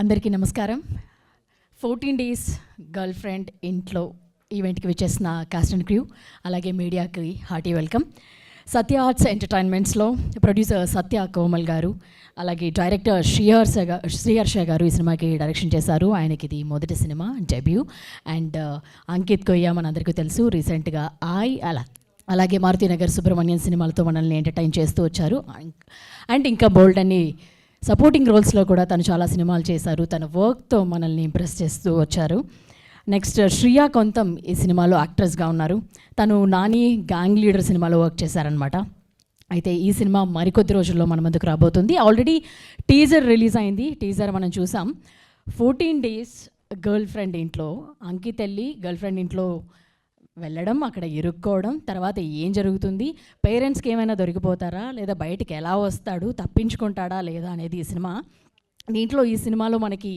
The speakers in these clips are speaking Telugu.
అందరికీ నమస్కారం. 14 డేస్ గర్ల్ ఫ్రెండ్ ఇంట్లో ఈవెంట్కి విచ్చేసిన కాస్ట్ అండ్ క్రూ, అలాగే మీడియాకి హార్టీ వెల్కమ్. సత్య ఆర్ట్స్ ఎంటర్టైన్మెంట్స్లో ప్రొడ్యూసర్ సత్య కోమల్ గారు, అలాగే డైరెక్టర్ శ్రీహర్ష గారు ఈ సినిమాకి డైరెక్షన్ చేశారు. ఆయనకి ఇది మొదటి సినిమా డెబ్యూ. అండ్ అంకిత్ కొయ్య మనందరికీ తెలుసు, రీసెంట్గా అలాగే మారుతినగర్ సుబ్రహ్మణ్యం సినిమాలతో మనల్ని ఎంటర్టైన్ చేస్తూ వచ్చారు. అండ్ ఇంకా బోల్డ్ అన్ని సపోర్టింగ్ రోల్స్లో కూడా తను చాలా సినిమాలు చేశారు. తన వర్క్తో మనల్ని ఇంప్రెస్ చేస్తూ వచ్చారు. నెక్స్ట్ శ్రియా కొంతం ఈ సినిమాలో యాక్ట్రెస్గా ఉన్నారు. తను నాని గ్యాంగ్ లీడర్ సినిమాలో వర్క్ చేశారనమాట. అయితే ఈ సినిమా మరికొద్ది రోజుల్లో మన ముందుకు రాబోతుంది. ఆల్రెడీ టీజర్ రిలీజ్ అయింది. టీజర్ మనం చూసాం. 14 డేస్ గర్ల్ ఫ్రెండ్ ఇంట్లో అంకిత్ వెళ్ళి గర్ల్ ఫ్రెండ్ ఇంట్లో వెళ్ళడం, అక్కడ ఇరుక్కోవడం, తర్వాత ఏం జరుగుతుంది, పేరెంట్స్కి ఏమైనా దొరికిపోతారా లేదా బయటికి ఎలా వస్తాడు, తప్పించుకుంటాడా లేదా అనేది ఈ సినిమా. దీంట్లో ఈ సినిమాలో మనకి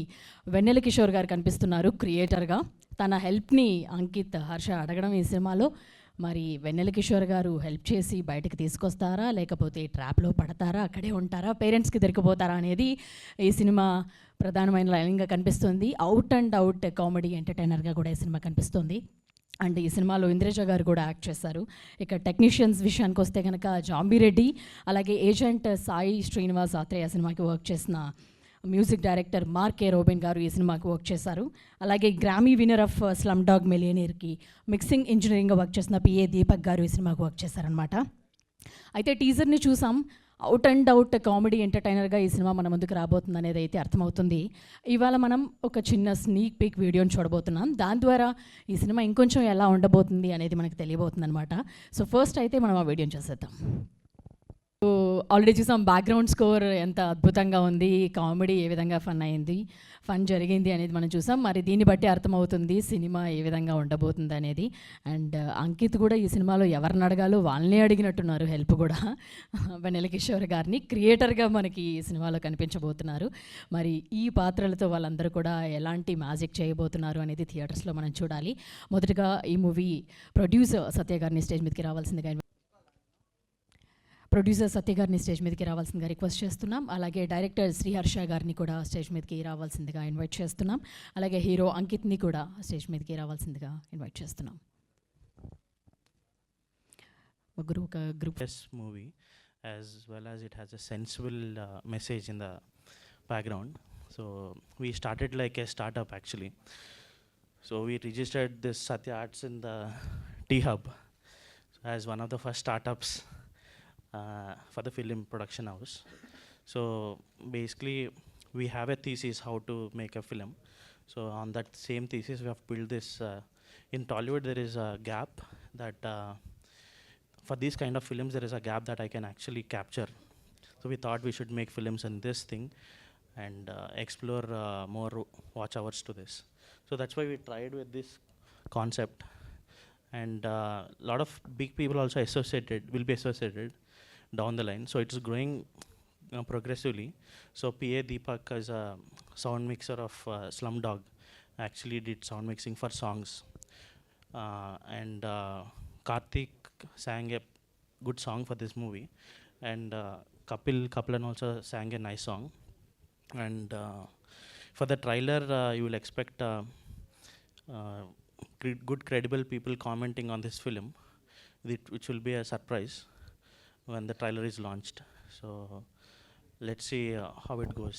వెన్నెల కిషోర్ గారు కనిపిస్తున్నారు క్రియేటర్గా. తన హెల్ప్ని అంకిత్ హర్ష అడగడం ఈ సినిమాలో. మరి వెన్నెల కిషోర్ గారు హెల్ప్ చేసి బయటకు తీసుకొస్తారా లేకపోతే ట్రాప్లో పడతారా, అక్కడే ఉంటారా, పేరెంట్స్కి దొరికిపోతారా అనేది ఈ సినిమా ప్రధానమైన లైన్గా కనిపిస్తుంది. అవుట్ అండ్ అవుట్ కామెడీ ఎంటర్టైనర్గా కూడా ఈ సినిమా కనిపిస్తుంది. అండ్ ఈ సినిమాలో ఇంద్రజ గారు కూడా యాక్ట్ చేశారు. ఇక టెక్నీషియన్స్ విషయానికి వస్తే కనుక జాంబిరెడ్డి, అలాగే ఏజెంట్ సాయి శ్రీనివాస్ ఆత్రేయ సినిమాకి వర్క్ చేసిన మ్యూజిక్ డైరెక్టర్ మార్కే రోబిన్ గారు ఈ సినిమాకి వర్క్ చేశారు. అలాగే Grammy winner of Slumdog మిలియనీర్కి మిక్సింగ్ ఇంజనీరింగ్గా వర్క్ చేసిన పిఏ దీపక్ గారు ఈ సినిమాకి వర్క్ చేశారనమాట. అయితే టీజర్ని చూసాం. అవుట్ అండ్ అవుట్ కామెడీ ఎంటర్టైనర్గా ఈ సినిమా మన ముందుకు రాబోతుంది అనేది అయితే అర్థమవుతుంది. ఇవాళ మనం ఒక చిన్న స్నీక్ పీక్ వీడియోని చూడబోతున్నాం. దాని ద్వారా ఈ సినిమా ఇంకొంచెం ఎలా ఉండబోతుంది అనేది మనకు తెలియబోతుంది అనమాట. సో ఫస్ట్ అయితే మనం ఆ వీడియోని చూసేద్దాం. ఆల్రెడీ చూసాం బ్యాక్గ్రౌండ్ స్కోర్ ఎంత అద్భుతంగా ఉంది, కామెడీ ఏ విధంగా ఫన్ జరిగింది అనేది మనం చూసాం. మరి దీన్ని బట్టి అర్థమవుతుంది సినిమా ఏ విధంగా ఉండబోతుంది అనేది. అండ్ అంకిత్ కూడా ఈ సినిమాలో ఎవరిని అడగాలో వాళ్ళనే అడిగినట్టున్నారు హెల్ప్ కూడా. వెన్నెల కిషోర్ గారిని క్రియేటర్గా మనకి ఈ సినిమాలో కనిపించబోతున్నారు. మరి ఈ పాత్రలతో వాళ్ళందరూ కూడా ఎలాంటి మ్యాజిక్ చేయబోతున్నారు అనేది థియేటర్స్లో మనం చూడాలి. మొదటగా ఈ మూవీ ప్రొడ్యూసర్ సత్య గారిని స్టేజ్ మీదకి రావాల్సిందిగా రిక్వెస్ట్ చేస్తున్నాం. అలాగే డైరెక్టర్ శ్రీహర్ష గారిని కూడా స్టేజ్ మీదకి రావాల్సిందిగా ఇన్వైట్ చేస్తున్నాం. అలాగే హీరో అంకిత్ని కూడా స్టేజ్ మీదకి రావాల్సిందిగా ఇన్వైట్ చేస్తున్నాం. ఒక group movie as well as it has a sensible message in the background. So we started like a startup actually. So we registered this Satya Arts in the T-Hub as one of the first startups for the film production house. So basically we have a thesis how to make a film. So on that same thesis we have built this. In Tollywood there is a gap that for these kind of films there is a gap that I can actually capture. So we thought we should make films in this thing and explore more watch hours to this. So that's why we tried with this concept, and lot of big people also will be associated down the line. So it's growing progressively. So PA Deepak is a sound mixer of Slumdog, actually did sound mixing for songs, and Karthik sang a good song for this movie, and Kapilan also sang a nice song. And for the trailer you will expect good credible people commenting on this film, which will be a surprise when the trailer is launched. So let's see how it goes.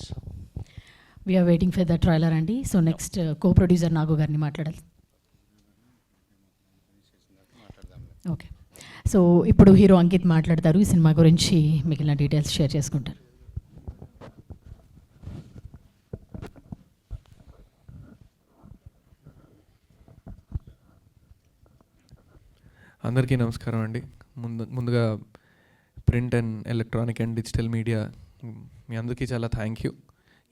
We are waiting for the trailer అండి. సో నెక్స్ట్ కో-ప్రొడ్యూసర్ నాగు గారిని మాట్లాడాలి. ఓకే, సో ఇప్పుడు హీరో అంకిత్ మాట్లాడతారు. ఈ సినిమా గురించి మిగిలిన డీటెయిల్స్ షేర్ చేసుకుంటారు. అందరికీ నమస్కారం అండి. ముందుగా print and electronic and digital media మీ అందరికీ చాలా థ్యాంక్ యూ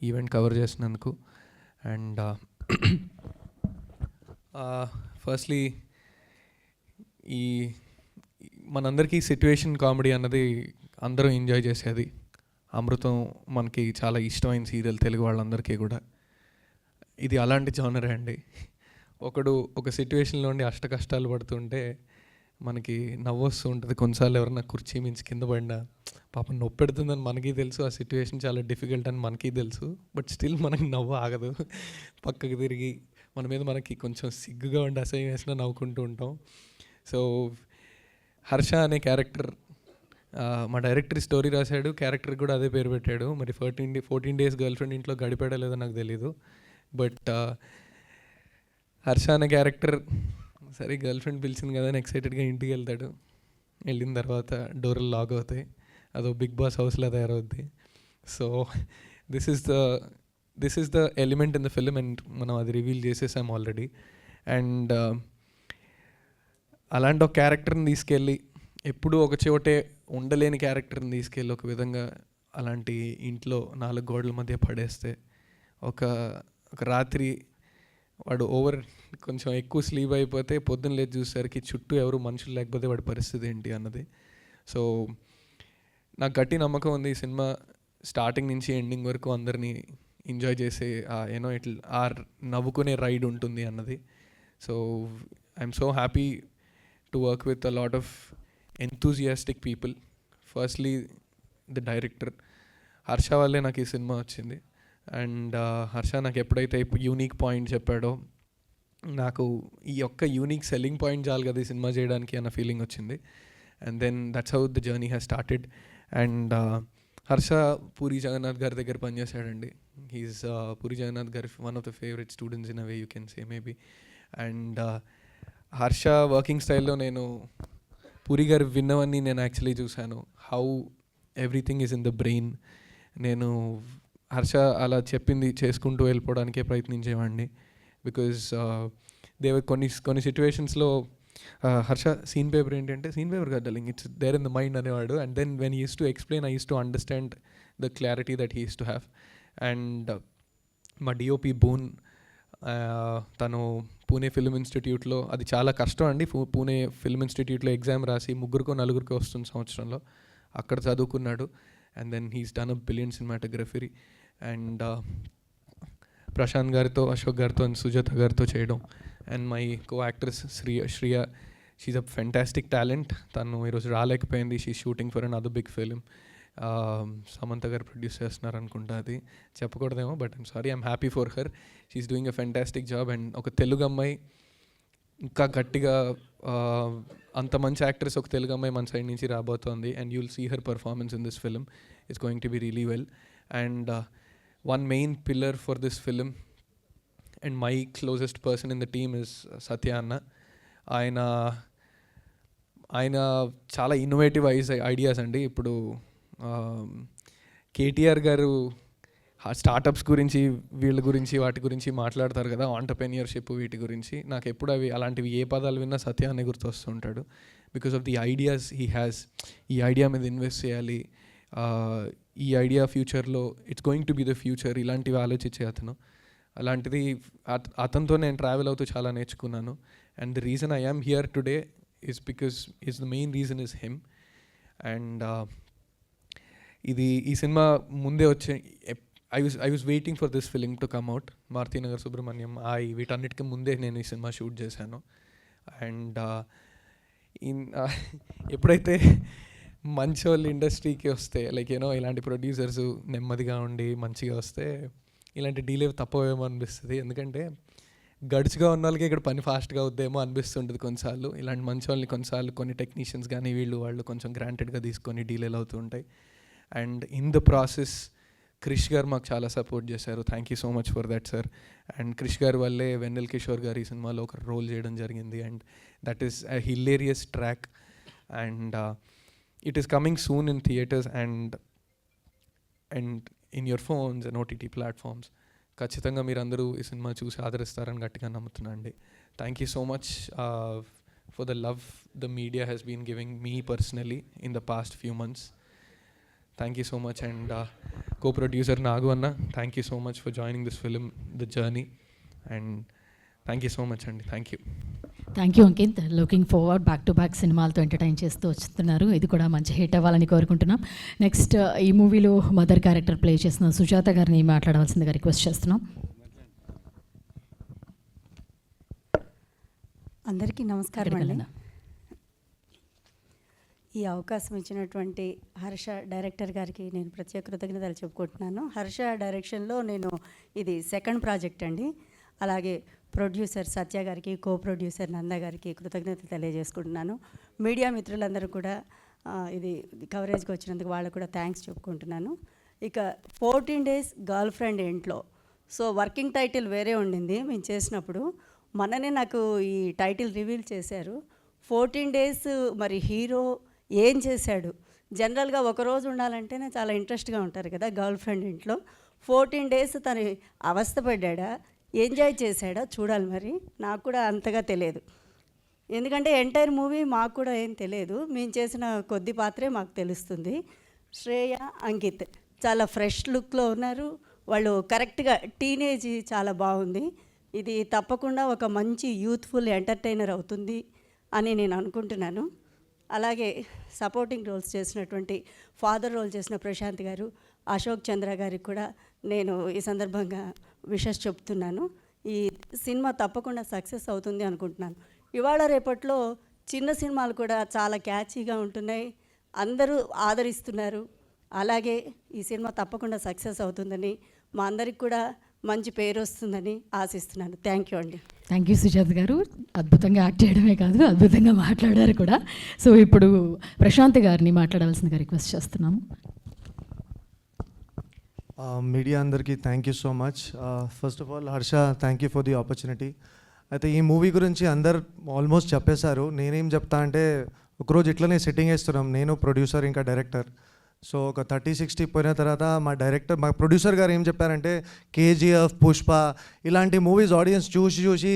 ఈవెంట్ కవర్ చేసినందుకు. అండ్ ఫస్ట్లీ ఈ మనందరికీ సిట్యుయేషన్ కామెడీ అన్నది అందరూ ఎంజాయ్ చేసేది. అమృతం మనకి చాలా ఇష్టమైన సీరియల్ తెలుగు వాళ్ళందరికీ కూడా. ఇది అలాంటి జానరే అండి. ఒకడు ఒక సిట్యుయేషన్లో ఉండి అష్ట కష్టాలు పడుతుంటే మనకి నవ్వు వస్తూ ఉంటుంది. కొన్నిసార్లు ఎవరైనా కుర్చీ మించి కింద పడినా పాపం నొప్పి పెడుతుందని మనకి తెలుసు, ఆ సిచ్యువేషన్ చాలా డిఫికల్ట్ అని మనకి తెలుసు. బట్ స్టిల్ మనకి నవ్వు ఆగదు. పక్కకు తిరిగి మన మీద మనకి కొంచెం సిగ్గుగా ఉండి అసహ్యం వేసినా నవ్వుకుంటూ ఉంటాం. సో హర్ష అనే క్యారెక్టర్ మా డైరెక్టర్ స్టోరీ రాశాడు, క్యారెక్టర్ కూడా అదే పేరు పెట్టాడు. మరి 14 డేస్ గర్ల్ ఫ్రెండ్ ఇంట్లో గడిపాడో లేదో నాకు తెలీదు. బట్ హర్ష అనే క్యారెక్టర్ సరే గర్ల్ ఫ్రెండ్ పిలిచింది కదా అని ఎక్సైటెడ్గా ఇంటికి వెళ్తాడు. వెళ్ళిన తర్వాత డోర్లు లాక్ అవుతాయి, అదో బిగ్ బాస్ హౌస్లో తయారవుద్ది. So this is the element in the film and మనం అది రివీల్ చేసేసాం ఆల్రెడీ. అండ్ అలాంటి ఒక క్యారెక్టర్ని తీసుకెళ్ళి ఎప్పుడూ ఒక చోటే ఉండలేని క్యారెక్టర్ని తీసుకెళ్ళి ఒక విధంగా అలాంటి ఇంట్లో 4 గోడల మధ్య పడేస్తే ఒక రాత్రి వాడు కొంచెం ఎక్కువ స్లీప్ అయిపోతే పొద్దున్న లేచి చూసేసరికి చుట్టూ ఎవరు మనుషులు లేకపోతే వాడి పరిస్థితి ఏంటి అన్నది. సో నాకు గట్టి నమ్మకం ఉంది ఈ సినిమా స్టార్టింగ్ నుంచి ఎండింగ్ వరకు అందరినీ ఎంజాయ్ చేసే ఆ నవ్వుకునే రైడ్ ఉంటుంది అన్నది. So I'm so happy to work with a lot of enthusiastic people. Firstly the director Harsha వల్లే నాకు ఈ సినిమా వచ్చింది. అండ్ హర్ష నాకు ఎప్పుడైతే యూనిక్ పాయింట్ చెప్పాడో నాకు ఈ యొక్క యూనిక్ సెల్లింగ్ పాయింట్ చాలు కదా ఈ సినిమా చేయడానికి అన్న ఫీలింగ్ వచ్చింది. And then that's how the journey has started. And Harsha Puri Jagannath గారి దగ్గర పనిచేశాడండి. హీఈస్ పూరి జగన్నాథ్ గారి one of the favourite students in a way you can say maybe. And Harsha working స్టైల్లో నేను పూరి గారు విన్నవన్నీ నేను యాక్చువల్లీ చూశాను. How everything is in the brain. నేను హర్ష అలా చెప్పింది చేసుకుంటూ వెళ్ళిపోవడానికే ప్రయత్నించేవాడిని. బికాజ్ దేవర్ కొన్ని సిచ్యువేషన్స్లో హర్ష సీన్ పేపర్ ఏంటంటే సీన్ పేపర్ కాదు darling, it's there in the mind అనేవాడు. And then when used to explain I used to understand the clarity that he used to have. And మా డిఓపి బూన్ తను పూణే ఫిల్మ్ ఇన్స్టిట్యూట్లో, అది చాలా కష్టం అండి, పూణే ఫిల్మ్ ఇన్స్టిట్యూట్లో ఎగ్జామ్ రాసి 3-4 వస్తుంది సంవత్సరంలో, అక్కడ చదువుకున్నాడు. And then he's done a billion cinematography. And Prashanth గారితో, అశోక్ గారితో అండ్ సుజాత గారితో చేయడం. And my co actress Shriya, she's a fantastic talent. తను ఈరోజు రాలేకపోయింది, she shooting for another big film. Samantha garu produce చేస్తున్నారు అనుకుంటా, అది చెప్పకూడదేమో, but I'm sorry, I'm happy for her. She's doing a fantastic job. And ఒక తెలుగు అమ్మాయి ఇంకా గట్టిగా అంత మంచి యాక్ట్రెస్ ఒక తెలుగు అమ్మాయి మన సైడ్ నుంచి రాబోతోంది. And you'll see her performance in this film. It's going to be really well. And one main pillar for this film and my closest person in the team is Satya అన్న. ఆయన చాలా ఇన్నోవేటివ్ ఐడియాస్ అండి. ఇప్పుడు కేటీఆర్ గారు స్టార్టప్స్ గురించి, వీళ్ళ గురించి, వాటి గురించి మాట్లాడతారు కదా, ఆంటర్ప్రెన్యూర్షిప్, వీటి గురించి. నాకు ఎప్పుడు అలాంటివి ఏ పదాలు విన్నా సత్య అనే గుర్తొస్తుంటాడు. Because of the ideas he has. ఈ ఐడియా మీద ఇన్వెస్ట్ చేయాలి, ఈ ఐడియా ఫ్యూచర్లో it's going to be the future, ఇలాంటివి ఆలోచించే అతను. అలాంటిది అతనితో నేను ట్రావెల్ అవుతూ చాలా నేర్చుకున్నాను. And the reason I am here today is the main reason is him. And ఈ సినిమా ముందే వచ్చే I was waiting for this film to come out. Maruthi Nagar Subrahmanyam, వీటన్నిటికీ ముందే నేను ఈ సినిమా షూట్ చేశాను. అండ్ ఎప్పుడైతే మంచి వాళ్ళు ఇండస్ట్రీకి వస్తే, లైక్ ఇలాంటి ప్రొడ్యూసర్స్ నెమ్మదిగా ఉండి మంచిగా వస్తే ఇలాంటి డీలే తప్పవేమో అనిపిస్తుంది. ఎందుకంటే గడుచుగా ఉన్న వాళ్ళకి ఇక్కడ పని ఫాస్ట్గా అవుద్దేమో అనిపిస్తుంటుంది కొన్నిసార్లు. ఇలాంటి మంచి వాళ్ళని కొన్నిసార్లు కొన్ని టెక్నీషియన్స్ కానీ వాళ్ళు కొంచెం గ్రాంటెడ్గా తీసుకొని డీలేలు అవుతూ ఉంటాయి. And in the process Krish గారు మాకు చాలా సపోర్ట్ చేశారు. Thank you so much for that sir. And Krish గారు వల్లే వెన్నెల్ కిషోర్ గారు ఈ సినిమాలో ఒక రోల్ చేయడం జరిగింది. And that is a hilarious track. And it is coming soon in theatres and in your phones and OTT platforms. ఖచ్చితంగా మీరు అందరూ ఈ సినిమా చూసి ఆదరిస్తారని గట్టిగా నమ్ముతున్నాను అండి. Thank you so much for the love the media has been giving me personally in the past few months. Thank you so much. And co-producer Nagu Anna, thank you so much for joining this film, The Journey. And thank you so much అండి. Thank you. Thank you Ankit. Looking forward, back to back సినిమాలతో ఎంటర్టైన్ చేస్తూ వస్తున్నారు. ఇది కూడా మంచి హిట్ అవ్వాలని కోరుకుంటున్నాం. నెక్స్ట్ ఈ మూవీలో మదర్ క్యారెక్టర్ ప్లే చేసిన సుజాత గారిని మాట్లాడవలసిందిగా రిక్వెస్ట్ చేస్తున్నాం. అందరికీ నమస్కారం అండి. ఈ అవకాశం ఇచ్చినటువంటి హర్ష డైరెక్టర్ గారికి నేను ప్రత్యేక కృతజ్ఞతలు చెప్పుకుంటున్నాను. హర్ష డైరెక్షన్లో నేను ఇది సెకండ్ ప్రాజెక్ట్ అండి. అలాగే ప్రొడ్యూసర్ సత్య గారికి, కో ప్రొడ్యూసర్ నంద గారికి కృతజ్ఞతలు తెలియజేసుకుంటున్నాను. మీడియా మిత్రులందరూ కూడా ఇది కవరేజ్కి వచ్చినందుకు వాళ్ళకు కూడా థ్యాంక్స్ చెప్పుకుంటున్నాను. ఇక 14 days గర్ల్ ఫ్రెండ్ ఇంట్లో, సో వర్కింగ్ టైటిల్ వేరే ఉండింది మేము చేసినప్పుడు. మొన్ననే నాకు ఈ టైటిల్ రివీల్ చేశారు. 14 days మరి హీరో ఏం చేశాడు? జనరల్గా ఒకరోజు ఉండాలంటేనే చాలా ఇంట్రెస్ట్గా ఉంటారు కదా గర్ల్ ఫ్రెండ్ ఇంట్లో. 14 days తను అవస్థపడ్డా, ఎంజాయ్ చేశాడా చూడాలి. మరి నాకు కూడా అంతగా తెలియదు, ఎందుకంటే ఎంటైర్ మూవీ మాకు కూడా ఏం తెలియదు. మేము చేసిన కొద్ది పాత్రే మాకు తెలుస్తుంది. శ్రేయ, అంకిత్ చాలా ఫ్రెష్ లుక్లో ఉన్నారు. వాళ్ళు కరెక్ట్గా టీనేజ్ చాలా బాగుంది. ఇది తప్పకుండా ఒక మంచి యూత్ఫుల్ ఎంటర్టైనర్ అవుతుంది అని నేను అనుకుంటున్నాను. అలాగే సపోర్టింగ్ రోల్స్ చేసినటువంటి ఫాదర్ రోల్ చేసిన ప్రశాంత్ గారు, అశోక్ చంద్ర గారికి కూడా నేను ఈ సందర్భంగా విషెస్ చెప్తున్నాను. ఈ సినిమా తప్పకుండా సక్సెస్ అవుతుంది అనుకుంటున్నాను. ఇవాళ రేపట్లో చిన్న సినిమాలు కూడా చాలా క్యాచీగా ఉంటున్నాయి, అందరూ ఆదరిస్తున్నారు. అలాగే ఈ సినిమా తప్పకుండా సక్సెస్ అవుతుందని, మా అందరికి కూడా మంచి పేరు వస్తుందని ఆశిస్తున్నాను. థ్యాంక్ యూ అండి. థ్యాంక్ యూ సుజాత గారు. అద్భుతంగా యాక్ట్ చేయడమే కాదు, అద్భుతంగా మాట్లాడారు కూడా. సో ఇప్పుడు ప్రశాంత్ గారిని మాట్లాడాల్సిందిగా రిక్వెస్ట్ చేస్తున్నాము. మీడియా అందరికీ thank you so much. First of all Harsha, thank you for the opportunity. అయితే ఈ మూవీ గురించి అందరు ఆల్మోస్ట్ చెప్పేశారు. నేనేం చెప్తా అంటే, ఒకరోజు ఇట్లనే సెట్టింగ్ వేస్తున్నాం, నేను ప్రొడ్యూసర్ ఇంకా డైరెక్టర్. సో ఒక 30-60 పోయిన తర్వాత మా ప్రొడ్యూసర్ గారు ఏం చెప్పారంటే, కేజీఎఫ్, పుష్ప ఇలాంటి మూవీస్ ఆడియన్స్ చూసి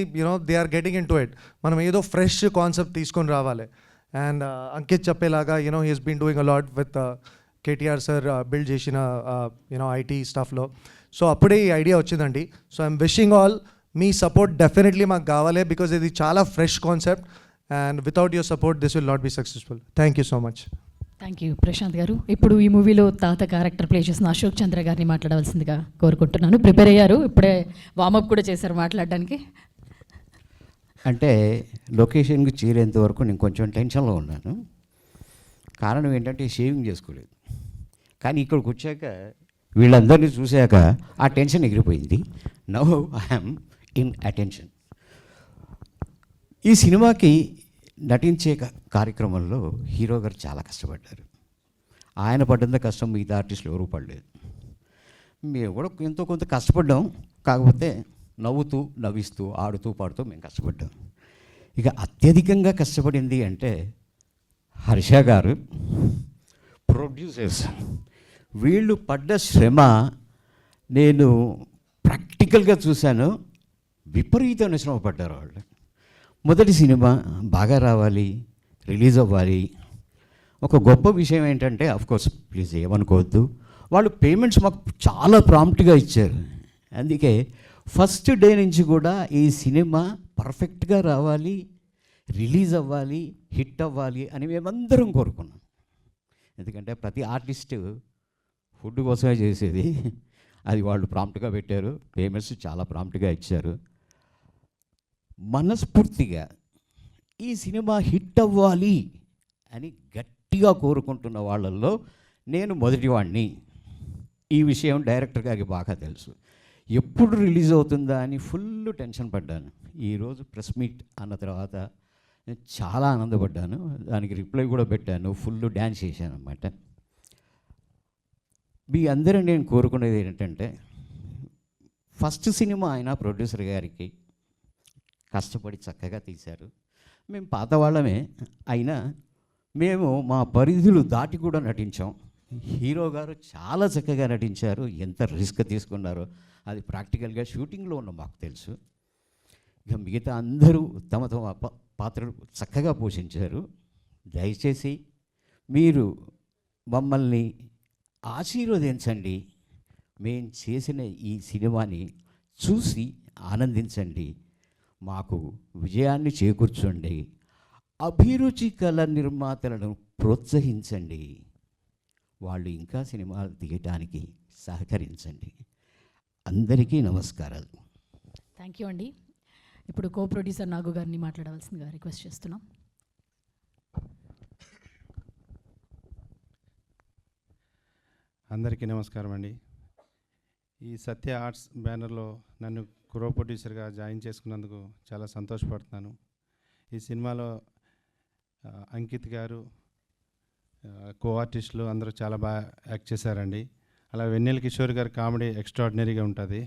they are getting into it. మనం ఏదో ఫ్రెష్ కాన్సెప్ట్ తీసుకొని రావాలి. అండ్ అంకిత్ చెప్పేలాగా he's been doing a lot with KTR sir build చేసిన ఐటీ స్టఫ్లో. సో అప్పుడే ఈ ఐడియా వచ్చిందండి. So I'm wishing all me support definitely మాకు కావాలి, బికాజ్ ఇది చాలా fresh concept and without your support this will not be successful. Thank you so much. Thank you Prashanth garu. ఇప్పుడు ఈ మూవీలో తాత క్యారెక్టర్ ప్లే చేసిన అశోక్ చంద్ర గారిని మాట్లాడవలసిందిగా కోరుకుంటున్నాను. ప్రిపేర్ అయ్యారు, ఇప్పుడే వార్మప్ కూడా చేశారు మాట్లాడడానికి. అంటే లొకేషన్కి చేరేంత వరకు నేను కొంచెం టెన్షన్లో ఉన్నాను. కారణం ఏంటంటే షేవింగ్ చేసుకోలేదు. కానీ ఇక్కడికి వచ్చాక వీళ్ళందరినీ చూశాక ఆ టెన్షన్ ఎగిరిపోయింది. Now I'm in attention. ఈ సినిమాకి నటించే కార్యక్రమంలో హీరో గారు చాలా కష్టపడ్డారు. ఆయన పడ్డంత కష్టం మిగతా ఆర్టిస్టులు ఎవరూ పడలేదు. మేము కూడా ఎంతో కొంత కష్టపడ్డాం, కాకపోతే నవ్వుతూ నవ్విస్తూ ఆడుతూ పాడుతూ మేము కష్టపడ్డాం. ఇక అత్యధికంగా కష్టపడింది అంటే హర్ష గారు, ప్రొడ్యూసర్స్, వీళ్ళు పడ్డ శ్రమ నేను ప్రాక్టికల్గా చూశాను. విపరీతమైన శ్రమ పడ్డారు వాళ్ళు. మొదటి సినిమా బాగా రావాలి, రిలీజ్ అవ్వాలి. ఒక గొప్ప విషయం ఏంటంటే, అఫ్కోర్స్ ప్లీజ్ ఏమనుకోవద్దు, వాళ్ళు పేమెంట్స్ మాకు చాలా ప్రాంప్ట్గా ఇచ్చారు. అందుకే ఫస్ట్ డే నుంచి కూడా ఈ సినిమా పర్ఫెక్ట్గా రావాలి, రిలీజ్ అవ్వాలి, హిట్ అవ్వాలి అని మేమందరం కోరుకున్నాం. ఎందుకంటే ప్రతి ఆర్టిస్టు ఫుడ్ కోసమే చేసేది, అది వాళ్ళు ప్రాంప్ట్గా పెట్టారు, పేమెంట్స్ చాలా ప్రాంప్ట్గా ఇచ్చారు. మనస్ఫూర్తిగా ఈ సినిమా హిట్ అవ్వాలి అని గట్టిగా కోరుకుంటున్న వాళ్ళల్లో నేను మొదటివాడిని. ఈ విషయం డైరెక్టర్ గారికి బాగా తెలుసు. ఎప్పుడు రిలీజ్ అవుతుందా అని ఫుల్ టెన్షన్ పడ్డాను. ఈరోజు ప్రెస్ మీట్ అన్న తర్వాత నేను చాలా ఆనందపడ్డాను. దానికి రిప్లై కూడా పెట్టాను, ఫుల్ డ్యాన్స్ చేశాను అన్నమాట. మీ అందరూ నేను కోరుకునేది ఏంటంటే, ఫస్ట్ సినిమా అయినా ప్రొడ్యూసర్ గారికి కష్టపడి చక్కగా తీశారు. మేము పాత వాళ్ళమే అయినా మేము మా పరిధులు దాటి కూడా నటించాం. హీరో గారు చాలా చక్కగా నటించారు. ఎంత రిస్క్ తీసుకున్నారో అది ప్రాక్టికల్గా షూటింగ్లో ఉన్న మాకు తెలుసు. ఇక మిగతా అందరూ తమ తమ పాత్రలు చక్కగా పోషించారు. దయచేసి మీరు మమ్మల్ని ఆశీర్వదించండి. మేము చేసిన ఈ సినిమాని చూసి ఆనందించండి, మాకు విజయాన్ని చేకూర్చండి. అభిరుచి కళ నిర్మాతలను ప్రోత్సహించండి, వాళ్ళు ఇంకా సినిమాలు తీయటానికి సహకరించండి. అందరికీ నమస్కారాలు. థ్యాంక్ యూ అండి. ఇప్పుడు కో ప్రొడ్యూసర్ నాగు గారిని మాట్లాడవలసిందిగా రిక్వెస్ట్ చేస్తున్నాం. అందరికీ నమస్కారం అండి. ఈ సత్య ఆర్ట్స్ బ్యానర్లో నన్ను కో ప్రొడ్యూసర్గా జాయిన్ చేసుకున్నందుకు చాలా సంతోషపడుతున్నాను. ఈ సినిమాలో అంకిత్ గారు కో ఆర్టిస్టులు అందరూ చాలా బాగా యాక్ట్ చేశారండి. అలా వెన్నెల కిషోర్ గారి కామెడీ ఎక్స్ట్రాడినరీగా ఉంటుంది.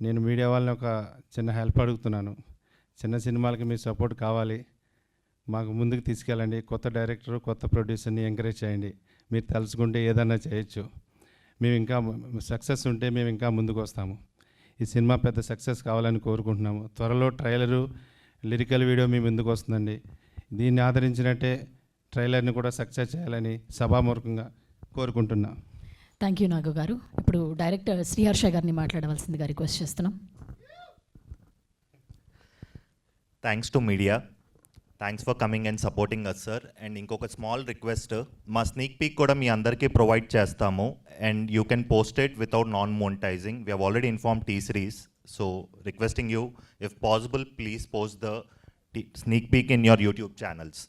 నేను మీడియా వాళ్ళని ఒక చిన్న హెల్ప్ అడుగుతున్నాను. చిన్న సినిమాలకి మీ సపోర్ట్ కావాలి, మాకు ముందుకు తీసుకెళ్ళండి. కొత్త డైరెక్టర్, కొత్త ప్రొడ్యూసర్ని ఎంకరేజ్ చేయండి. మీరు తలుచుకుంటే ఏదన్నా చేయొచ్చు. మేము ఇంకా సక్సెస్ ఉంటే మేము ఇంకా ముందుకు వస్తాము. ఈ సినిమా పెద్ద సక్సెస్ కావాలని కోరుకుంటున్నాము. త్వరలో ట్రైలరు, లిరికల్ వీడియో మీ ముందుకు వస్తుందండి. దీన్ని ఆదరించినట్టే ట్రైలర్ని కూడా సక్సెస్ చేయాలని సభాముఖంగా కోరుకుంటున్నా. థ్యాంక్ యూ నాగు గారు. ఇప్పుడు డైరెక్టర్ శ్రీహర్ష గారిని మాట్లాడవలసిందిగా రిక్వెస్ట్ చేస్తున్నాం. Thanks to media, thanks for coming and supporting us sir. And ఇంకొక స్మాల్ రిక్వెస్ట్, మా స్నీక్ పీక్ కూడా మీ అందరికీ ప్రొవైడ్ చేస్తాము. And you can post it without non monetizing. We have already inform T Series. So requesting you, if possible, please post the sneak peek in your YouTube channels.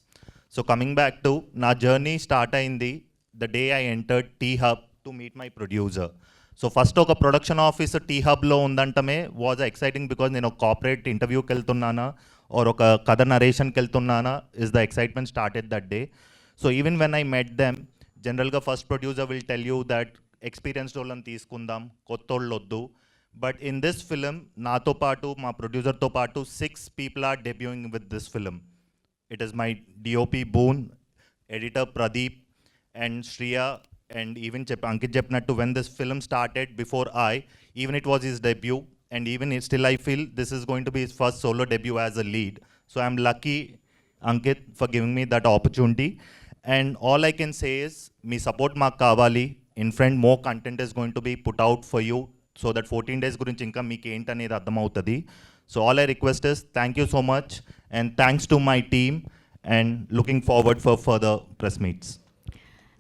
So coming back to నా జర్నీ స్టార్ట్ అయింది the day I entered T Hub to meet my producer. So first ఒక ప్రొడక్షన్ ఆఫీస్ టీ హబ్లో ఉందంటమే వాజ్ ఎక్సైటింగ్, బికాజ్ నేను ఒక కార్పొరేట్ ఇంటర్వ్యూకి వెళ్తున్నానా or ఒక కథ నరేషన్కి వెళ్తున్నానా is the excitement started that day. So even when I met them, జనరల్గా first producer will tell you that experienced వాళ్ళని తీసుకుందాం, కొత్త వాళ్ళు వద్దు. బట్ ఇన్ దిస్ ఫిలిం నాతో పాటు మా ప్రొడ్యూసర్తో పాటు 6 people are debuting with this film. It is my DOP Boon, editor Pradeep and Shriya, and even Ankit చెప్పినట్టు when this film started before even it was his debut. And even still I feel this is going to be his first solo debut as a lead. So I'm lucky, Ankit, for giving me that opportunity. And all I can say is, me support maak kavali. In front, more content is going to be put out for you, so that 14 days gurinchi inka meeku enti anedi ardham avutadi. So all I request is, thank you so much, and thanks to my team, and looking forward for further press meets.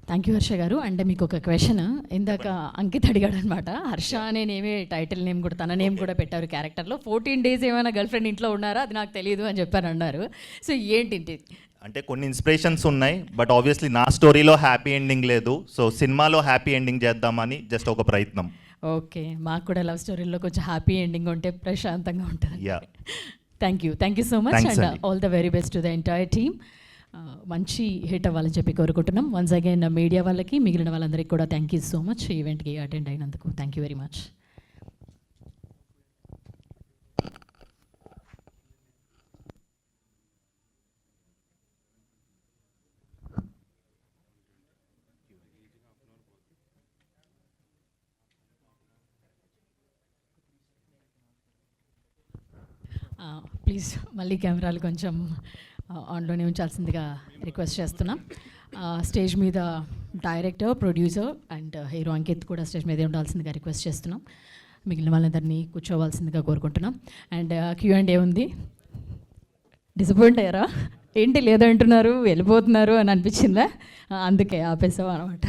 Thank you Harsha గారు. అంటే మీకు ఒక క్వశ్చన్, ఇందాక అంకిత్ అడిగాడు అనమాట. హర్ష అనే నేమే టైటిల్ నేమ్ కూడా తన నేమ్ కూడా పెట్టారు క్యారెక్టర్లో. 14 days ఏమైనా గర్ల్ ఫ్రెండ్ ఇంట్లో ఉన్నారా, అది నాకు తెలియదు అని చెప్పారు అన్నారు. సో ఏంటి అంటే కొన్ని ఇన్స్పిరేషన్స్ ఉన్నాయి, బట్ ఆబ్వియస్లీ నా స్టోరీలో హ్యాపీ ఎండింగ్ లేదు. సో సినిమాలో హ్యాపీ ఎండింగ్ చేద్దామని జస్ట్ ఒక ప్రయత్నం. ఓకే, మాకు కూడా లవ్ స్టోరీలో కొంచెం హ్యాపీ ఎండింగ్ ఉంటే ప్రశాంతంగా ఉంటుంది. Yeah, thank you so much, Thanks and అండి. All the very best to the entire team. మంచి హిట్ అవ్వాలని చెప్పి కోరుకుంటున్నాం. వన్స్ అగైన్ మీడియా వాళ్ళకి, మిగిలిన వాళ్ళందరికీ కూడా థ్యాంక్ యూ సో మచ్ ఈవెంట్కి అటెండ్ అయినందుకు. Thank you very much. Please మళ్ళీ కెమెరాలు కొంచెం ఆన్లోనే ఉంచాల్సిందిగా రిక్వెస్ట్ చేస్తున్నాం. స్టేజ్ మీద director, producer and hero Ankit కూడా స్టేజ్ మీదే ఉండాల్సిందిగా రిక్వెస్ట్ చేస్తున్నాం. మిగిలిన వాళ్ళందరినీ కూర్చోవాల్సిందిగా కోరుకుంటున్నాం. అండ్ Q&A ఉంది. డిసప్పాయింట్ అయ్యారా ఏంటి, లేదంటున్నారు, వెళ్ళిపోతున్నారు అని అనిపించిందా? అందుకే ఆపేసాం అనమాట.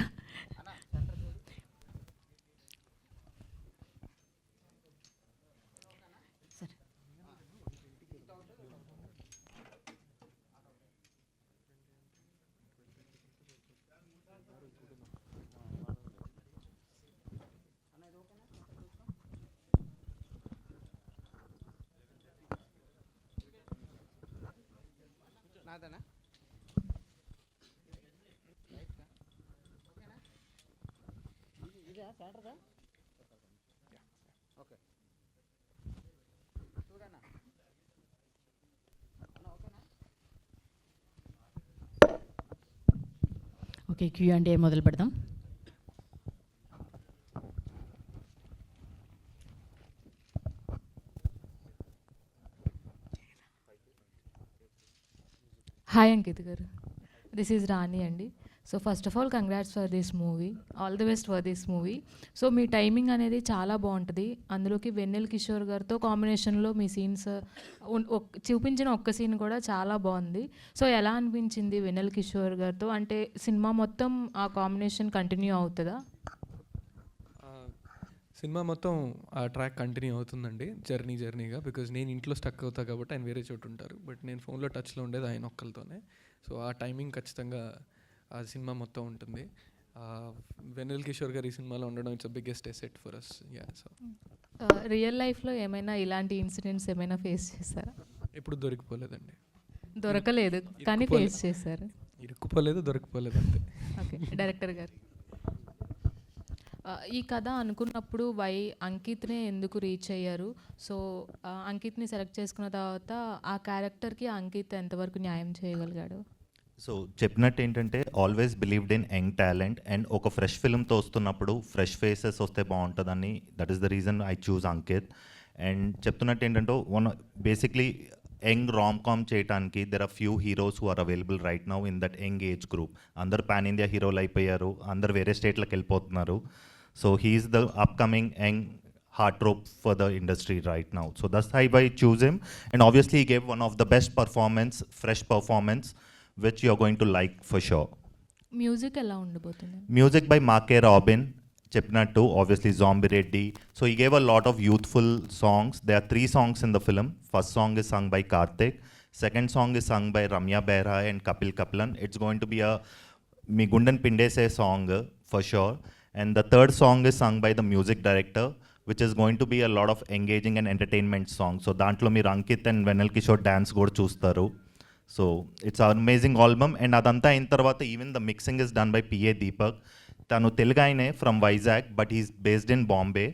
ఓకే, Q&A మొదలు పెడదాం. Hi Ankit garu, this is రాణి అండి. So first of all congrats for this movie, all the best for this movie. So me timing అనేది చాలా బాగుంటుంది. అందులోకి వెన్నెల కిషోర్ గారితో కాంబినేషన్లో మీ సీన్స్ చూపించిన ఒక్క సీన్ కూడా చాలా బాగుంది. సో ఎలా అనిపించింది వెన్నెల కిషోర్ గారితో? అంటే సినిమా మొత్తం ఆ కాంబినేషన్ కంటిన్యూ అవుతుందా? సినిమా మొత్తం ఆ ట్రాక్ కంటిన్యూ అవుతుందండి, జర్నీగా. బికాజ్ నేను ఇంట్లో స్టక్ అవుతా కాబట్టి ఆయన వేరే చోటు ఉంటారు, బట్ నేను ఫోన్లో టచ్లో ఉండేది ఆయన ఒక్కరితోనే. సో ఆ టైమింగ్ ఖచ్చితంగా ఆ సినిమా మొత్తం ఉంటుంది. వెన్నెల్ కిషోర్ గారు ఈ సినిమాలో ఉండడం it's biggest asset for us. Ya, so real లైఫ్లో ఏమైనా ఇలాంటి ఇన్సిడెంట్స్ ఏమైనా ఫేస్ చేశారా? ఎప్పుడు దొరికిపోలేదండి. దొరకలేదు కానీ ఇరుక్కుపోలే- ఫేస్ చేశారు. ఇరుక్కుపోలేదు, దొరికిపోలేదు అంతే. ఓకే, డైరెక్టర్ గారు ఈ కథ అనుకున్నప్పుడు అంకిత్నే ఎందుకు రీచ్ అయ్యారు? సో అంకిత్ని సెలెక్ట్ చేసుకున్న తర్వాత ఆ క్యారెక్టర్కి అంకిత్ ఎంతవరకు న్యాయం చేయగలిగాడు? సో చెప్పినట్టు ఏంటంటే always believed in young talent and ఒక ఫ్రెష్ ఫిల్మ్తో వస్తున్నప్పుడు ఫ్రెష్ ఫేసెస్ వస్తే బాగుంటుందని, that is the reason I choose Ankit. And చెప్తున్నట్టు ఏంటంటే బేసిక్లీ యంగ్ రామ్ కామ్ చేయడానికి there are few heroes who are available right now in that young age group. అందరు పాన్ ఇండియా హీరోలు అయిపోయారు, అందరు వేరే స్టేట్లకు వెళ్ళిపోతున్నారు. So he's the upcoming young heartthrob for the industry right now. So that's how I choose him. And obviously he gave one of the best performance, fresh performance, which you're going to like for sure. Music ఎలా ఉండబోతుంది? Music by Marke Robin, Chepnattu, obviously Zombie Reddy. So he gave a lot of youthful songs. There are 3 songs in the film. First song is sung by Karthik. Second song is sung by Ramya Behra and Kapil Kapalan. It's going to be a Mi Gundan Pindese song for sure. And the third song is sung by the music director, which is going to be a lot of engaging and entertainment song. So dantlo meer Ankit and Venel Kishore dance kuda chustaru. So it's an amazing album. And adanta in tarvata even the mixing is done by P.A. Deepak. Tanu Telugaine from Vizag, but he's based in Bombay.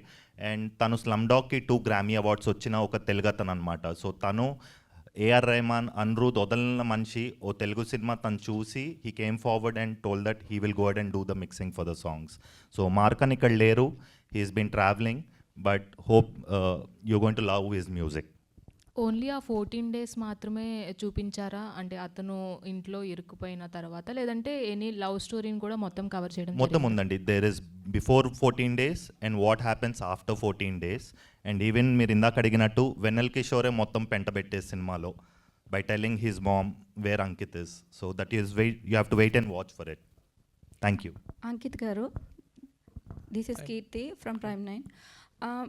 And tanu Slumdog ki 2 Grammy Awards ochina oka Telugatan anamata. So tanu A.R. Rahman, Anirudh వదలన మనిషి ఓ తెలుగు సినిమా తను చూసి he came forward and told that he will go ahead and do the mixing for the songs. So మార్కన్ ఇక్కడ లేరు, he has been traveling, but hope you're going to love his music. Only ఆ 14 days మాత్రమే చూపించారా? అంటే అతను ఇంట్లో ఇరుక్కుపోయిన తర్వాత, లేదంటే ఎనీ లవ్ స్టోరీని కూడా మొత్తం కవర్ చేయడం మొత్తం జరిగిందా? ఉందండి. There is before 14 days and what happens after 14 days. And even మీరు ఇందాక అడిగినట్టు వెన్నెల్ కిషోరే మొత్తం పెంటబెట్టే సినిమాలో by telling his mom where Ankit is. So that is wait, you have to wait and watch for it. Thank you. Ankit garu, this is Keerthi from Prime 9.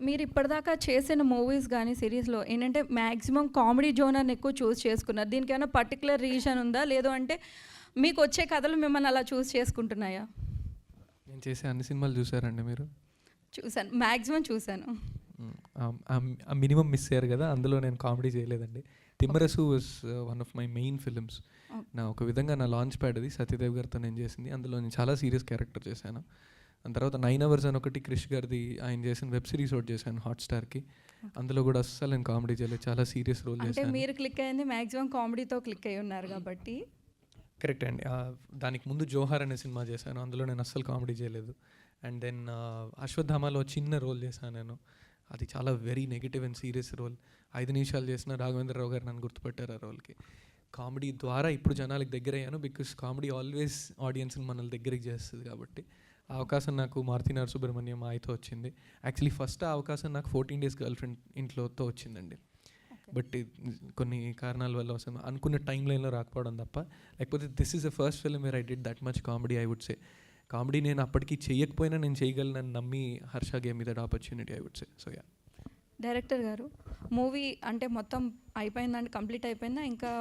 మీరు ఇప్పటిదాకా చేసిన మూవీస్ కానీ సిరీస్లో ఏంటంటే మ్యాక్సిమం కామెడీ జోనర్ని ఎక్కువ చూస్ చేసుకున్నారు. దీనికి ఏమైనా పర్టికులర్ రీజన్ ఉందా, లేదు అంటే మీకు వచ్చే కథలు మిమ్మల్ని అలా చూస్ చేసుకుంటున్నాయా? నేను చేసే అన్ని సినిమాలు చూసారండి మీరు? చూశాను, మ్యాక్సిమం చూశాను. ఆ మినిమం మిస్ అయ్యారు కదా, అందులో నేను కామెడీ చేయలేదండి. Timmarusu was one of my main films. నా ఒక విధంగా నా లాంచ్ ప్యాడ్ అది సత్యదేవ్ గారితో నేను చేసింది. అందులో నేను చాలా సీరియస్ క్యారెక్టర్ చేశాను. దాని తర్వాత 9 hours అని ఒకటి క్రిష్ గారిది ఆయన చేసిన వెబ్ సిరీస్ ఒకటి చేశాను హాట్స్టార్కి. అందులో కూడా అస్సలు నేను కామెడీ చేయలేదు, చాలా సీరియస్ రోల్ అంటే చేశాను. మీరు క్లిక్ అయింది మ్యాక్సిమం కామెడీతో క్లిక్ అయి ఉన్నారు కాబట్టి. కరెక్ట్ అండి. దానికి ముందు జోహార్ అనే సినిమా చేశాను, అందులో నేను అస్సలు కామెడీ చేయలేదు. అండ్ దెన్ అశ్వత్థామాలో చిన్న రోల్ చేశాను నేను, అది చాలా very negative and serious role. 5 నిమిషాలు చేసిన రాఘవేంద్రరావు గారు నన్ను గుర్తుపెట్టారు ఆ రోల్కి. కామెడీ ద్వారా ఇప్పుడు జనాలకు దగ్గర అయ్యాను, బికాస్ కామెడీ ఆల్వేస్ ఆడియన్స్ని మనల్ని దగ్గరికి చేస్తుంది కాబట్టి. ఆ అవకాశం నాకు మారుతి సుబ్రహ్మణ్యం ఆయతో వచ్చింది. యాక్చువల్లీ ఫస్ట్ ఆ అవకాశం నాకు 14 days గర్ల్ ఫ్రెండ్ ఇంట్లోతో వచ్చిందండి. బట్ కొన్ని కారణాల వల్ల వస్తుంది, అనుకున్న టైం లైన్లో రాకపోవడం తప్ప. లేకపోతే this is the first film where I did that much comedy. I would say comedy నేను అప్పటికి చేయకపోయినా నేను చేయగలను నమ్మి హర్ష గేమ్ మీద opportunity, I would say. So ya. Director గారు, మూవీ అంటే మొత్తం అయిపోయిందండి, కంప్లీట్ అయిపోయిందా ఇంకా?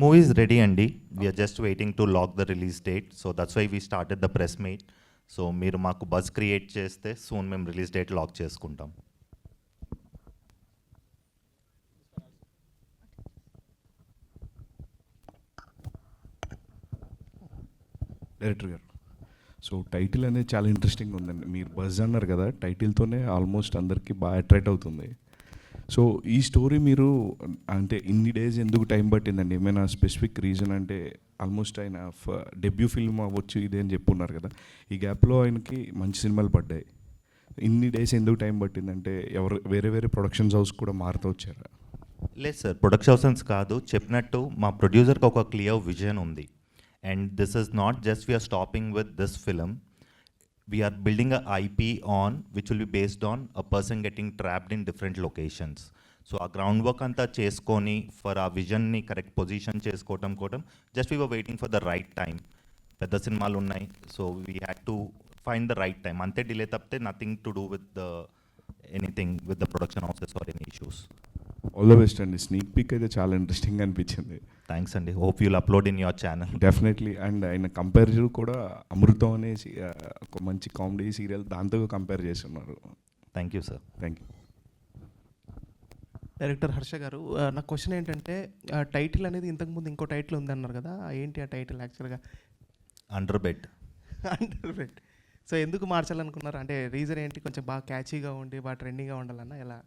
మూవీ ఇస్ రెడీ అండి. We're just waiting to lock the release date. So that's why we started the press meet. So మీరు మాకు బజ్ క్రియేట్ చేస్తే సూన్ మేము రిలీజ్ డేట్ లాక్ చేసుకుంటాం. డైరెక్టర్ గారు, సో టైటిల్ అనేది చాలా ఇంట్రెస్టింగ్ ఉందండి. మీరు బజ్ అన్నారు కదా, టైటిల్తోనే ఆల్మోస్ట్ అందరికీ బాగా అట్రాక్ట్ అవుతుంది. సో ఈ స్టోరీ మీరు అంటే ఇన్ని డేస్ ఎందుకు టైం పట్టిందండి? ఏమైనా స్పెసిఫిక్ రీజన్? అంటే ఆల్మోస్ట్ ఆయన డెబ్యూ ఫిల్మ్ అవ్వచ్చు ఇదే అని చెప్పున్నారు కదా, ఈ గ్యాప్లో ఆయనకి మంచి సినిమాలు పడ్డాయి. ఇన్ని డేస్ ఎందుకు టైం పట్టిందంటే ఎవరు వేరే వేరే ప్రొడక్షన్స్ హౌస్ కూడా మారుతూ వచ్చారా? లేదు సార్, ప్రొడక్షన్ హౌసెస్ కాదు. చెప్పినట్టు మా ప్రొడ్యూసర్కి ఒక క్లియర్ విజన్ ఉంది. And this is not just we're stopping with this film. We are building a IP on which will be based on a person getting trapped in different locations. So our groundwork anta cheskoni for our vision ni correct position cheskotam just we were waiting for the right time. Pedda cinemalu unnai, so we had to find the right time. Ante delay tapte nothing to do with the anything with the production houses or any issues. All the best అండి. స్నీక్ పిక్ అయితే చాలా ఇంట్రెస్టింగ్ అనిపించింది. థ్యాంక్స్ అండి. Hope you'll upload in your channel. Definitely. And ఆయన కంపేర్ కూడా అమృతం అనే ఒక మంచి కామెడీ సీరియల్ దాంతో కంపేర్ చేస్తున్నారు. Thank you sir. Thank you. Director Harsha గారు, నా క్వశ్చన్ ఏంటంటే టైటిల్ అనేది ఇంతకుముందు ఇంకో టైటిల్ ఉందన్నారు కదా, ఏంటి ఆ టైటిల్ యాక్చువల్గా? Under bed. Under bed. So ఎందుకు మార్చాలనుకున్నారు? అంటే రీజన్ ఏంటి? కొంచెం బాగా క్యాచీగా ఉండి బాగా ట్రెండింగ్గా ఉండాలన్నా ఎలా?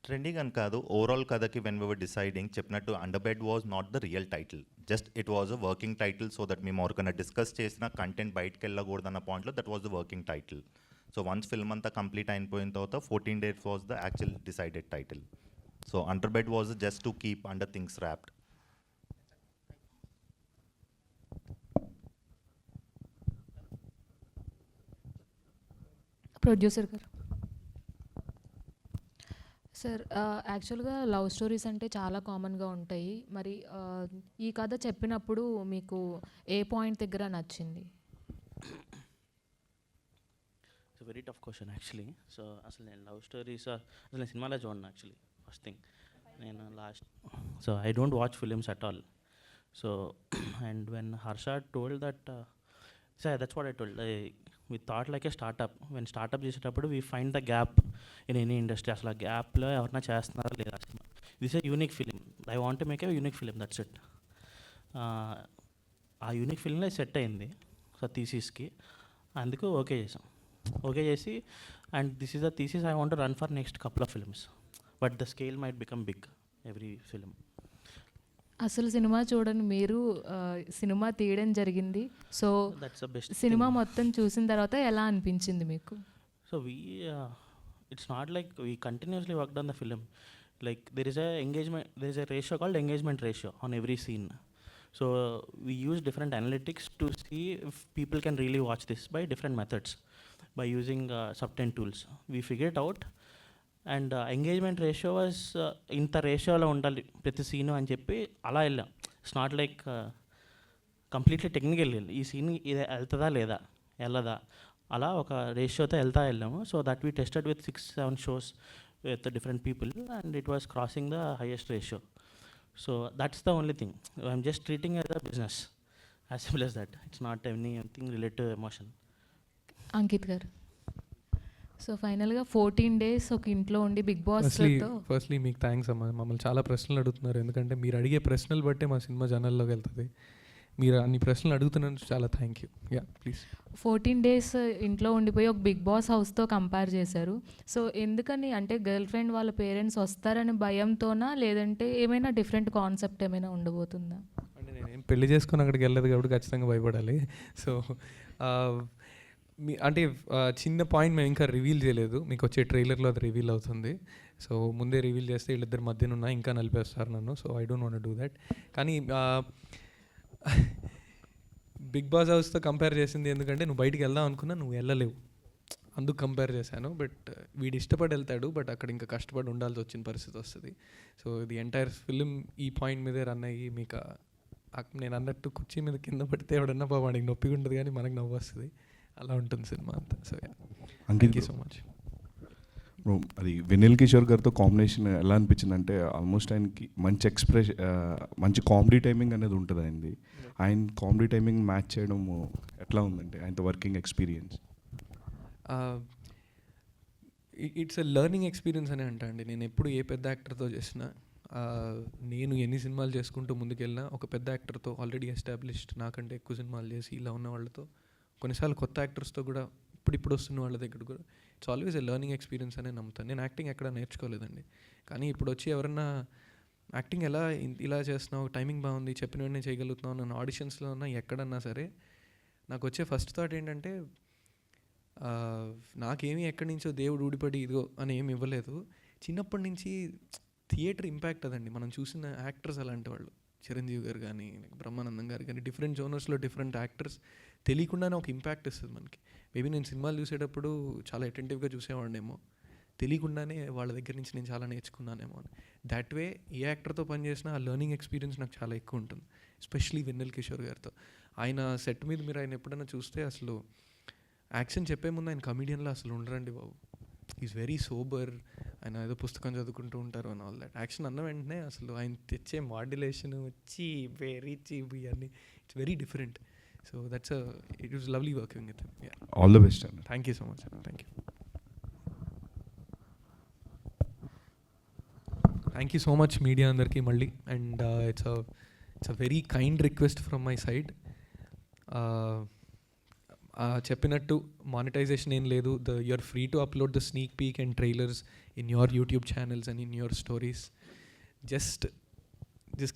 ట్రెండింగ్ అని కాదు, ఓవరాల్ కథకి వెన్ వీ వర్ డిసైడింగ్ చెప్పినట్టు under bed was not the real title, just it was a working title. So that మేము ఎవరికైనా డిస్కస్ చేసిన కంటెంట్ బయటకు వెళ్ళకూడదన్న పాయింట్లో that was the working title. So once film అంతా కంప్లీట్ అయిపోయిన తర్వాత 14 days was the actual decided title. So under bed was just to keep under things wrapped. Producer గారు. సార్, యాక్చువల్గా లవ్ స్టోరీస్ అంటే చాలా కామన్గా ఉంటాయి. మరి ఈ కథ చెప్పినప్పుడు మీకు ఏ పాయింట్ దగ్గర నచ్చింది? It's very tough question actually. So అసలు నేను లవ్ స్టోరీస్ అసలు నేను సినిమాలో చూడను యాక్చువల్లీ. ఫస్ట్ థింగ్ నేను so I don't watch films at all. So and when Harsha told that, so that's what I told, we thought like a startup. When startup చేసేటప్పుడు we find the gap in any industry. అసలు ఆ గ్యాప్లో ఎవరైనా చేస్తున్నారా లేదా సినిమా. This a unique film. I want to make a unique film, that's it. ఆ యూనిక్ ఫిలింలో సెట్ అయింది సో థీసిస్కి. అందుకు ఓకే చేసాం. ఓకే చేసి and this is the thesis I want to run for next couple of films, but the scale might become big every film. అసలు సినిమా చూడని మీరు సినిమా తీయడం జరిగింది. So that's the best. సినిమా మొత్తం చూసిన తర్వాత ఎలా అనిపించింది మీకు? So it's not like we continuously worked on the film. Like there is a ratio called engagement ratio on every scene. So we use different analytics to see if people can really watch this by different methods, by using subtent tools. We figured out and engagement ratio was ఇంత రేషియోలో ఉండాలి ప్రతి సీను అని చెప్పి అలా వెళ్ళాం. It's not like completely technical వెళ్ళి ఈ సీన్ ఇది వెళ్తుందా లేదా వెళ్ళదా అలా ఒక రేషియోతో వెళ్ళాము. So that we tested with 6-7 shows with different people and it was crossing the highest ratio. So that's the only thing. I'm just treating it as a business, as simple as that. It's not anything related to emotion. Ankit గారు, సో ఫైనల్గా 14 days ఒక ఇంట్లో ఉండి బిగ్ బాస్తో. ఫస్ట్లీ మీకు థ్యాంక్స్ అమ్మా. మమ్మల్ని చాలా ప్రశ్నలు అడుగుతున్నారు, ఎందుకంటే మీరు అడిగే ప్రశ్నలు బట్టే మా సినిమా జనాల్లోకి వెళ్తుంది. మీరు అన్ని ప్రశ్నలు అడుగుతున్నందుకు చాలా thank you. Yeah please. 14 days ఇంట్లో ఉండిపోయి ఒక బిగ్ బాస్ హౌస్తో కంపేర్ చేశారు. సో ఎందుకని, అంటే గర్ల్ ఫ్రెండ్ వాళ్ళ పేరెంట్స్ వస్తారని భయంతోనా, లేదంటే ఏమైనా డిఫరెంట్ కాన్సెప్ట్ ఏమైనా ఉండబోతుందా? అంటే నేను పెళ్లి చేసుకొని అక్కడికి వెళ్ళలేదు కాబట్టి ఖచ్చితంగా భయపడాలి. సో అంటే చిన్న పాయింట్ మేము ఇంకా రివీల్ చేయలేదు, మీకు వచ్చే ట్రైలర్లో అది రివీల్ అవుతుంది. సో ముందే రివీల్ చేస్తే వీళ్ళిద్దరి మధ్యన ఉన్నా ఇంకా నలిపేస్తారు నన్ను. So I don't want do that. కానీ బిగ్ బాస్ హౌస్తో కంపేర్ చేసింది ఎందుకంటే నువ్వు బయటికి వెళ్దాం అనుకున్నా నువ్వు వెళ్ళలేవు, అందుకు కంపేర్ చేశాను. బట్ వీడు ఇష్టపడి వెళ్తాడు, బట్ అక్కడ ఇంకా కష్టపడి ఉండాల్సి వచ్చిన పరిస్థితి వస్తుంది. సో ఇది ఎంటైర్ ఫిలిం ఈ పాయింట్ మీదే రన్ అయ్యి మీకు నేను అన్నట్టు కుర్చీ మీద కింద పడితే ఎవడన్నా బాబు వాడికి నొప్పిగా ఉంటుంది కానీ మనకు నవ్వు వస్తుంది, అలా ఉంటుంది సినిమా అంతా. So thank you so much. అది వెన్నెల కిషోర్ గారితో కాంబినేషన్ ఎలా అనిపించింది అంటే ఆల్మోస్ట్ ఆయనకి మంచి మంచి కామెడీ టైమింగ్ అనేది ఉంటుంది ఆయనది. ఆయన కామెడీ టైమింగ్ మ్యాచ్ చేయడం ఎట్లా ఉందంటే ఆయనతో working experience? It's a learning experience అనే అంటా అండి. నేను ఎప్పుడు ఏ పెద్ద యాక్టర్తో చేసినా, నేను ఎన్ని సినిమాలు చేసుకుంటూ ముందుకెళ్ళినా ఒక పెద్ద యాక్టర్తో ఆల్రెడీ ఎస్టాబ్లిష్డ్ నాకంటే ఎక్కువ సినిమాలు చేసి ఇలా ఉన్న వాళ్ళతో, కొన్నిసార్లు కొత్త యాక్టర్స్తో కూడా ఇప్పుడు వస్తున్న వాళ్ళ దగ్గర కూడా it's always a learning experience అనే నమ్ముతాను. నేను యాక్టింగ్ ఎక్కడ నేర్చుకోలేదండి, కానీ ఇప్పుడు వచ్చి ఎవరన్నా యాక్టింగ్ ఎలా ఇలా చేస్తున్నావు, టైమింగ్ బాగుంది, చెప్పిన వెంటనే చేయగలుగుతున్నావు, నన్ను ఆడిషన్స్లో ఉన్నా ఎక్కడన్నా సరే నాకు వచ్చే ఫస్ట్ థాట్ ఏంటంటే నాకేమీ ఎక్కడి నుంచో దేవుడు ఊడిపడి ఇదిగో అని ఏమి ఇవ్వలేదు. చిన్నప్పటి నుంచి థియేటర్ ఇంపాక్ట్ అదండి. మనం చూసిన యాక్టర్స్ అలాంటి వాళ్ళు, చిరంజీవి గారు కానీ బ్రహ్మానందం గారు కానీ, డిఫరెంట్ జోనర్స్లో డిఫరెంట్ యాక్టర్స్ తెలియకుండానే ఒక ఇంపాక్ట్ ఇస్తుంది మనకి. మేబీ నేను సినిమాలు చూసేటప్పుడు చాలా అటెంటివ్గా చూసేవాడినేమో, తెలియకుండానే వాళ్ళ దగ్గర నుంచి నేను చాలా నేర్చుకున్నానేమో అని. దాట్ వే ఏ యాక్టర్తో పనిచేసినా ఆ లెర్నింగ్ ఎక్స్పీరియన్స్ నాకు చాలా ఎక్కువ ఉంటుంది, ఎస్పెషలీ వెన్నెల కిషోర్ గారితో. ఆయన సెట్ మీద మీరు ఆయన ఎప్పుడైనా చూస్తే అసలు యాక్షన్ చెప్పే ముందు ఆయన కమీడియన్లో అసలు ఉండరండి బాబు. Is very sober. ఆయన ఏదో పుస్తకం చదువుకుంటూ ఉంటారు అండ్ ఆల్ దట్. యాక్షన్ అన్న వెంటనే అసలు ఆయన తెచ్చే మాడ్యులేషన్ వచ్చి వెరీ చీప్ ఇవన్నీ it's very different. So that's it was lovely working with him. All the best అన్న. థ్యాంక్ యూ సో మచ్ అన్న. Thank you. Thank you so much media అందరికీ మళ్ళీ. And it's a very kind request from my side. చెప్పినట్టు మానిటైజేషన్ ఏం లేదు. You're free to upload the sneak peek and trailers in your YouTube channels and in your stories. Just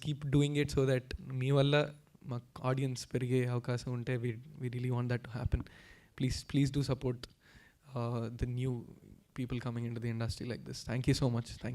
keep doing it so that మీ వల్ల మాకు ఆడియన్స్ పెరిగే అవకాశం ఉంటే we really want that to happen. Please do support the new people coming into the industry like this. Thank you so much. Thank